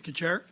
Thank you, Chair.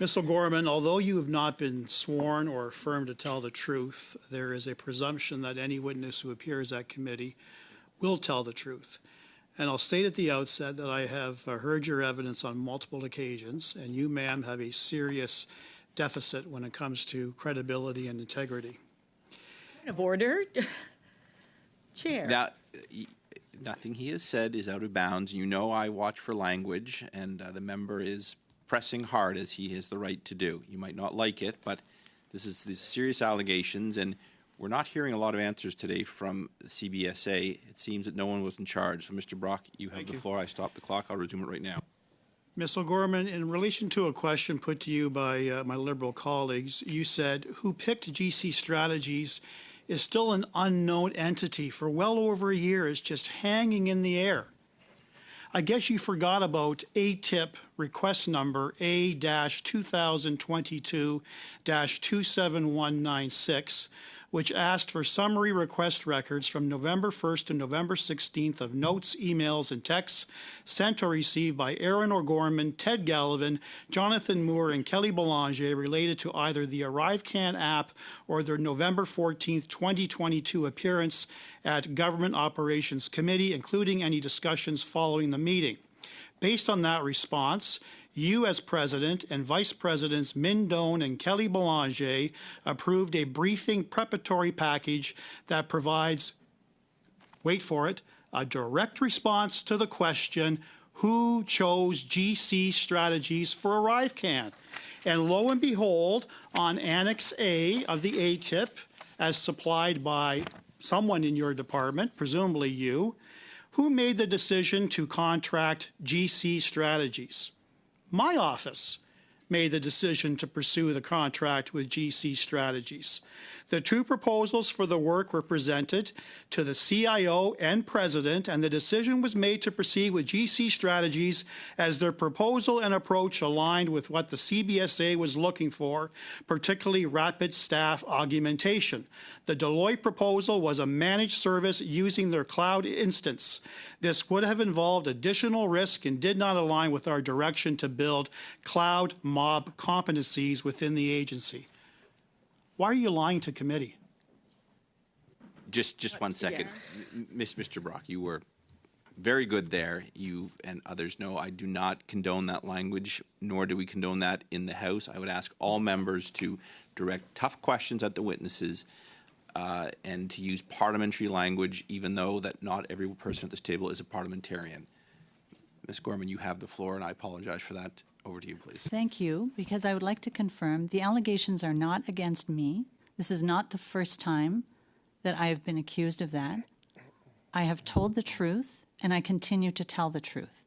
Ms. O'Gorman, although you have not been sworn or affirmed to tell the truth, there is a presumption that any witness who appears at committee will tell the truth. And I'll state at the outset that I have heard your evidence on multiple occasions, and you, ma'am, have a serious deficit when it comes to credibility and integrity. Point of order. Chair. Now, nothing he has said is out of bounds. You know I watch for language, and the member is pressing hard, as he has the right to do. You might not like it, but this is these serious allegations, and we're not hearing a lot of answers today from the CBSA. It seems that no one was in charge. So, Mr. Brock, you have the floor. I stopped the clock. I'll resume it right now. Ms. O'Gorman, in relation to a question put to you by my Liberal colleagues, you said, who picked GC Strategies is still an unknown entity for well over a year. It's just hanging in the air. I guess you forgot about ATIP request number A-2022-27196, which asked for summary request records from November 1st to November 16th of notes, emails, and texts sent or received by Aaron O'Gorman, Ted Gallivan, Jonathan Moore, and Kelly Belanger related to either the ArriveCAN app or their November 14th, 2022 appearance at Government Operations Committee, including any discussions following the meeting. Based on that response, you as President and Vice Presidents Min Doan and Kelly Belanger approved a briefing preparatory package that provides, wait for it, a direct response to the question, who chose GC Strategies for ArriveCAN? And lo and behold, on Annex A of the ATIP, as supplied by someone in your department, presumably you, who made the decision to contract GC Strategies? My office made the decision to pursue the contract with GC Strategies. The two proposals for the work were presented to the CIO and President, and the decision was made to proceed with GC Strategies as their proposal and approach aligned with what the CBSA was looking for, particularly rapid staff augmentation. The Deloitte proposal was a managed service using their cloud instance. This would have involved additional risk and did not align with our direction to build cloud mob competencies within the agency. Why are you lying to committee? Just 1 second. Mr. Brock, you were very good there. You and others know I do not condone that language, nor do we condone that in the House. I would ask all members to direct tough questions at the witnesses and to use parliamentary language, even though that not every person at this table is a parliamentarian. Ms. Gorman, you have the floor, and I apologize for that. Over to you, please. Thank you, because I would like to confirm the allegations are not against me. This is not the first time that I have been accused of that. I have told the truth, and I continue to tell the truth.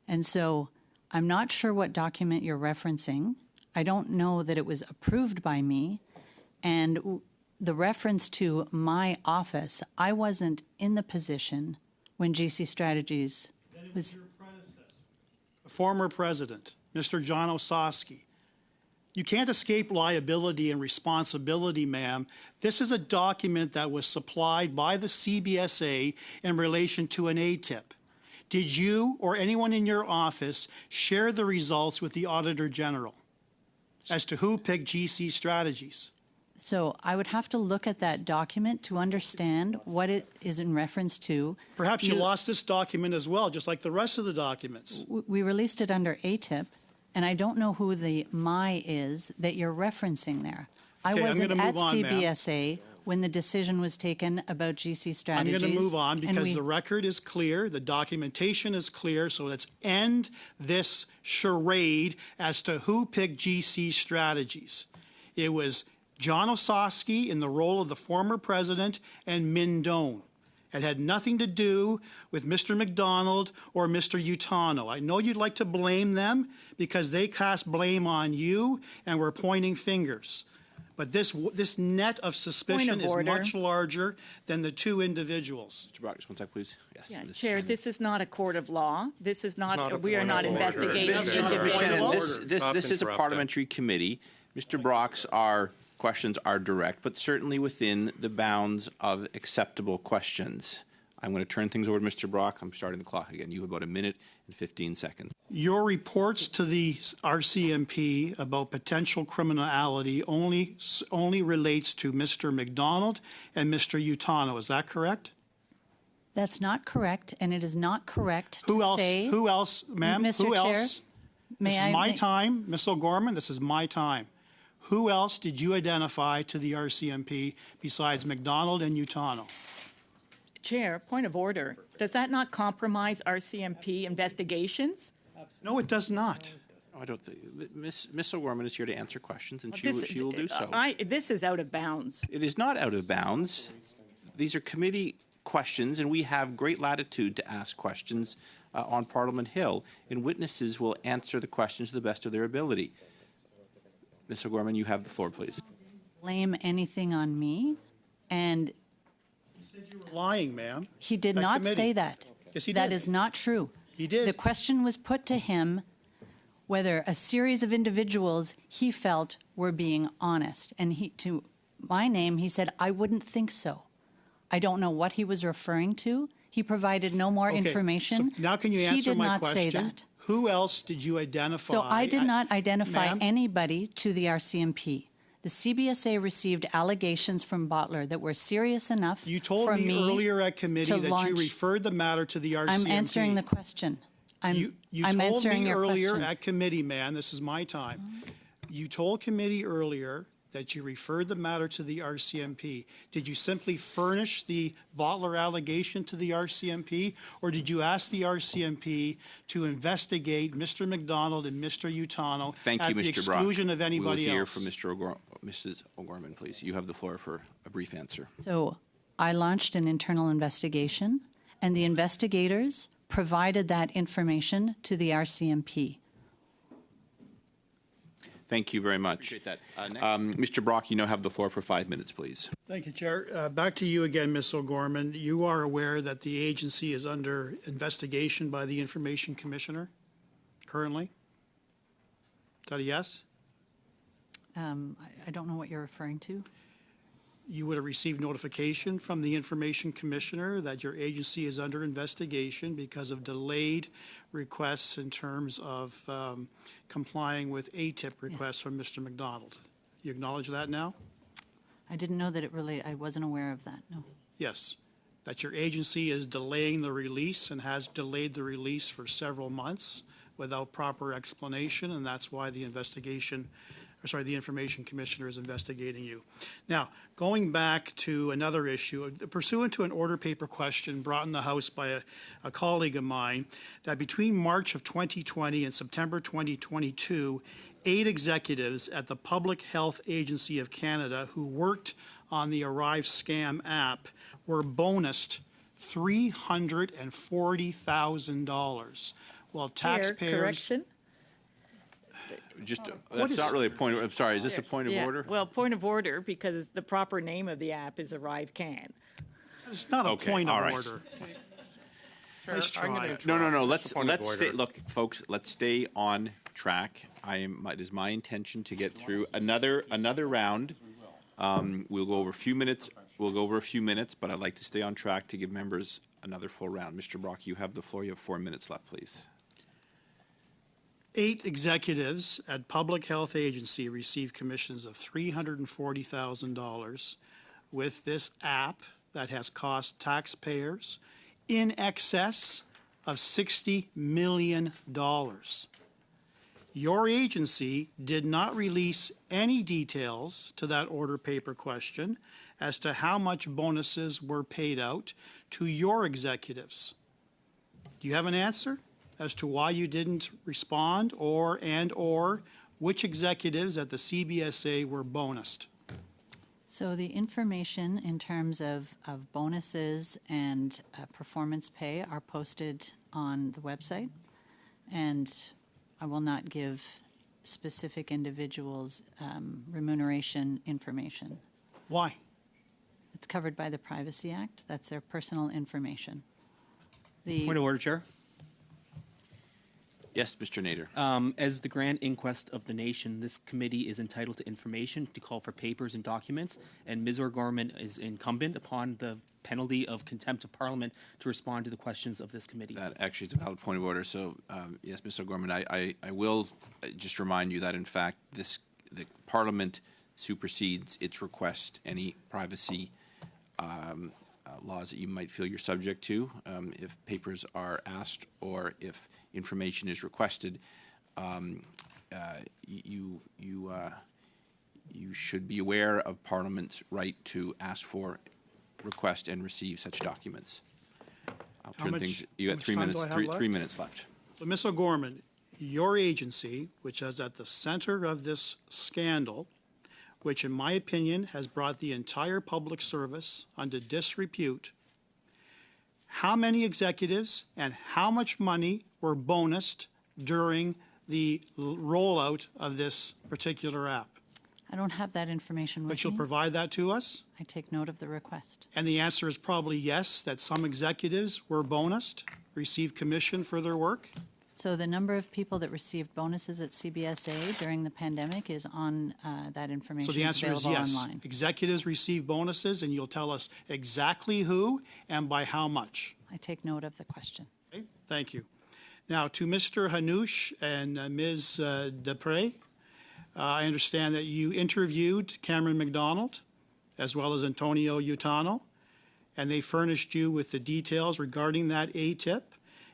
And so I'm not sure what document you're referencing. I don't know that it was approved by me. And the reference to my office, I wasn't in the position when GC Strategies was... Former President, Mr. John Osowski. You can't escape liability and responsibility, ma'am. This is a document that was supplied by the CBSA in relation to an ATIP. Did you or anyone in your office share the results with the Auditor General as to who picked GC Strategies? So I would have to look at that document to understand what it is in reference to. Perhaps you lost this document as well, just like the rest of the documents. We released it under ATIP, and I don't know who the MI is that you're referencing there. Okay, I wasn't at CBSA when the decision was taken about GC Strategies. I'm going to move on because the record is clear, the documentation is clear, so let's end this charade as to who picked GC Strategies. It was John Osowski in the role of the former president and Min Doan. It had nothing to do with Mr. McDonald or Mr. Utano. I know you'd like to blame them because they cast blame on you and were pointing fingers. But this net of suspicion is much larger than the two individuals. Mr. Brock, just 1 sec, please. Yes. Yeah, Chair, this is not a court of law. This is not, we are not investigating individuals. This is a parliamentary committee. Mr. Brock's questions are direct, but certainly within the bounds of acceptable questions. I'm going to turn things over to Mr. Brock. I'm starting the clock again. You have about a minute and 15 seconds. Your reports to the RCMP about potential criminality only relates to Mr. McDonald and Mr. Utano. Is that correct? That's not correct, and it is not correct Who to else? say... Who else, ma'am? Mr. Who Chair, else? may This is I my make- time, Ms. O'Gorman. This is my time. Who else did you identify to the RCMP besides McDonald and Utano? Chair, point of order. Does that not compromise RCMP investigations? No, it does not. Oh, I don't think Ms. O'Gorman is here to answer questions, and she will do so. This is out of bounds. It is not out of bounds. These are committee questions, and we have great latitude to ask questions on Parliament Hill, and witnesses will answer the questions to the best of their ability. Ms. O'Gorman, you have the floor, please. blame anything on me, and You were lying, ma'am. he did That not committee. say that. Yes, he That did. is not true. He did. The question was put to him whether a series of individuals he felt were being honest. And to my name, he said, I wouldn't think so. I don't know what he was referring to. He provided no more Okay, information. so now can you answer He did my not question? say that. Who else did you identify? So I did not identify Ma'am? anybody to the RCMP. The CBSA received allegations from Bottler that were serious enough You told for me earlier at committee to that launch- you referred the matter to the RCMP. I'm answering the question. You I'm told answering me your earlier question. at committee, man, this is my time. You told committee earlier that you referred the matter to the RCMP. Did you simply furnish the Bottler allegation to the RCMP, or did you ask the RCMP to investigate Mr. McDonald and Mr. Utano Thank you, at the Mr. Brock. exclusion of anybody We will hear else? from Mrs. O'Gorman, please. You have the floor for a brief answer. So I launched an internal investigation, and the investigators provided that information to the RCMP. Thank you very much. Appreciate that. Mr. Brock, you now have the floor for 5 minutes, please. Thank you, Chair. Back to you again, Ms. O'Gorman. You are aware that the agency is under investigation by the Information Commissioner currently? Is that a yes? I don't know what you're referring to. You would have received notification from the Information Commissioner that your agency is under investigation because of delayed requests in terms of complying with ATIP requests from Mr. McDonald. You acknowledge that now? I didn't know that it related. I wasn't aware of that, no. Yes. That your agency is delaying the release and has delayed the release for several months without proper explanation, and that's why the the Information Commissioner is investigating you. Now, going back to another issue, pursuant to an order paper question brought in the House by a colleague of mine, that between March of 2020 and September 2022, 8 executives at the Public Health Agency of Canada who worked on the ArriveCAN app were bonused $340,000, while taxpayers... Correction? That's not really a point. I'm sorry. Is this a point of Yeah, order? well, point of order, because the proper name of the app is ArriveCAN. It's not a Okay, point all of right. order. Nice try. No. Let's stay. Look, folks. Let's stay on track. It is my intention to get through another round. We'll go over a few minutes. But I'd like to stay on track to give members another full round. Mr. Brock, you have the floor. You have 4 minutes left, please. 8 executives at Public Health Agency received commissions of $340,000 with this app that has cost taxpayers in excess of $60 million. Your agency did not release any details to that order paper question as to how much bonuses were paid out to your executives. Do you have an answer as to why you didn't respond or which executives at the CBSA were bonused? So the information in terms of bonuses and performance pay are posted on the website, and I will not give specific individuals remuneration information. Why? It's covered by the Privacy Act. That's their personal information. Point of order, Chair. Yes, Mr. Nader. As the grand inquest of the nation, this committee is entitled to information to call for papers and documents, and Ms. O'Gorman is incumbent upon the penalty of contempt of Parliament to respond to the questions of this committee. That actually is a valid point of order. So, yes, Ms. O'Gorman, I will just remind you that, in fact, the Parliament supersedes its request any privacy laws that you might feel you're subject to. If papers are asked or if information is requested, you should be aware of Parliament's right to ask for, request, and receive such documents. I'll turn things. You got 3 minutes. 3 minutes left. So, Ms. O'Gorman, your agency, which is at the center of this scandal, which in my opinion has brought the entire public service under disrepute, how many executives and how much money were bonused during the rollout of this particular app? I don't have that information with But you'll me. provide that to us? I take note of the request. And the answer is probably yes, that some executives were bonused, received commission for their work? So the number of people that received bonuses at CBSA during the pandemic is on that information. So the answer is available yes. online. Executives receive bonuses, and you'll tell us exactly who and by how much. I take note of the question. Okay, thank you. Now, to Mr. Hanoush and Ms. Dupre, I understand that you interviewed Cameron McDonald as well as Antonio Utano, and they furnished you with the details regarding that ATIP.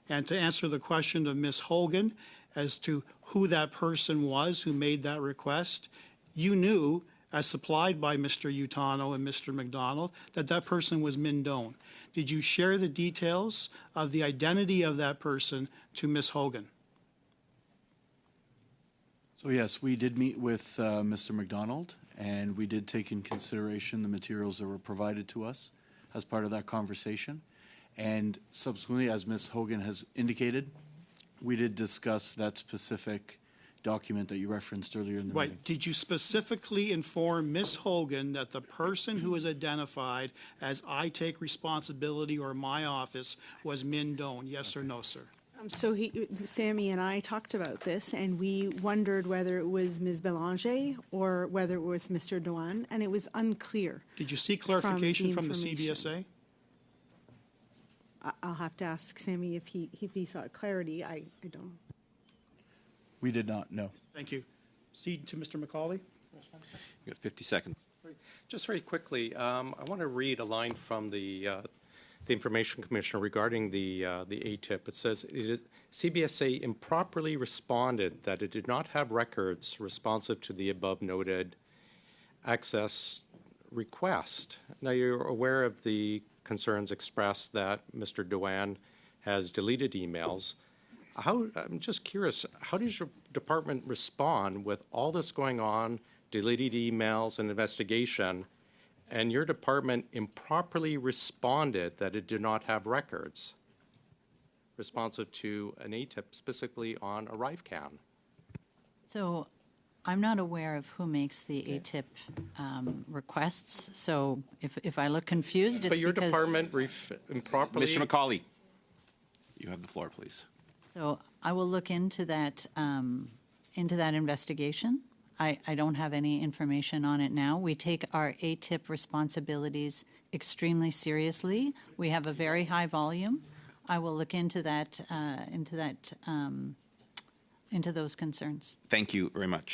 And to answer the question of Ms. Hogan as to who that person was who made that request, you knew, as supplied by Mr. Utano and Mr. McDonald, that that person was Mindone. Did you share the details of the identity of that person to Ms. Hogan? So yes, we did meet with Mr. McDonald, and we did take in consideration the materials that were provided to us as part of that conversation. And subsequently, as Ms. Hogan has indicated, we did discuss that specific document that you referenced earlier in the meeting. Right. Did you specifically inform Ms. Hogan that the person who was identified as I take responsibility or my office was Mindone? Yes or no, sir? So Sammy and I talked about this, and we wondered whether it was Ms. Belanger or whether it was Mr. Dewan, and it was unclear. Did you seek clarification from the CBSA? I'll have to ask Sammy if he sought clarity. I don't. We did not, no. Thank you. Cede to Mr. McCauley. You got 50 seconds. Just very quickly, I want to read a line from the Information Commissioner regarding the ATIP. It says, CBSA improperly responded that it did not have records responsive to the above noted access request. Now, you're aware of the concerns expressed that Mr. Dewan has deleted emails. I'm just curious, how does your department respond with all this going on, deleted emails and investigation, and your department improperly responded that it did not have records responsive to an ATIP, specifically on ArriveCAN? So I'm not aware of who makes the ATIP requests. So if I look confused, it's But your because... department improperly... Mr. McCauley, you have the floor, please. So I will look into that investigation. I don't have any information on it now. We take our ATIP responsibilities extremely seriously. We have a very high volume. I will look into that, into those concerns. Thank you very much.